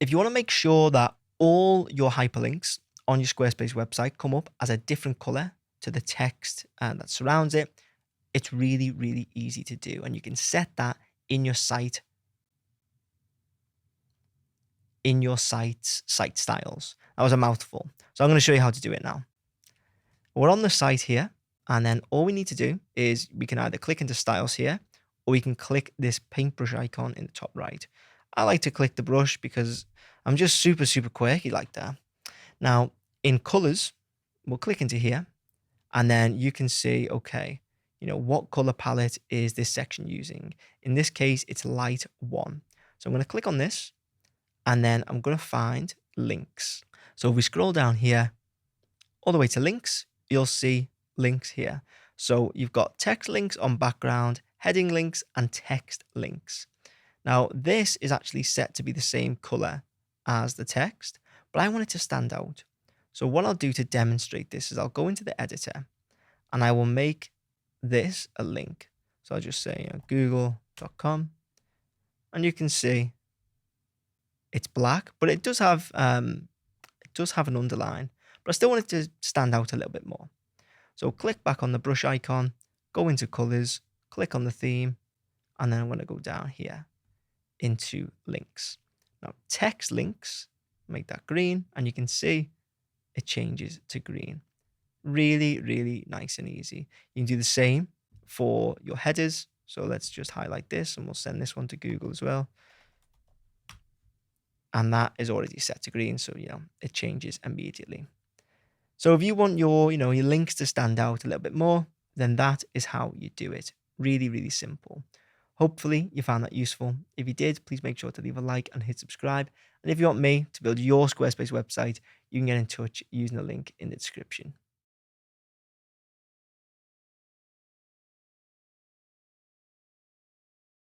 If you want to make sure that all your hyperlinks on your Squarespace website come up as a different color to the text that surrounds it, it's really, really easy to do. And you can set that in your site's site styles. That was a mouthful. So I'm going to show you how to do it now. We're on the site here, and then all we need to do is we can either click into styles here, or we can click this paintbrush icon in the top right. I like to click the brush because I'm just super, super quirky like that. Now, in colors, we'll click into here, and then you can see, okay, what color palette is this section using? In this case, it's light 1. So I'm going to click on this, and then I'm going to find links. So if we scroll down here, all the way to links, you'll see links here. So you've got text links on background, heading links, and text links. Now, this is actually set to be the same color as the text, but I want it to stand out. So what I'll do to demonstrate this is I'll go into the editor, and I will make this a link. So I'll just say google.com, and you can see it's black, but it does have an underline, but I still want it to stand out a little bit more. So click back on the brush icon, go into colors, click on the theme, and then I'm going to go down here into links. Now text links, make that green, and you can see it changes to green. Really, really nice and easy. You can do the same for your headers. So let's just highlight this, and we'll send this one to Google as well. And that is already set to green, so it changes immediately. So if you want your your links to stand out a little bit more, then that is how you do it. Really, really simple. Hopefully you found that useful. If you did, please make sure to leave a like and hit subscribe. And if you want me to build your Squarespace website, you can get in touch using the link in the description.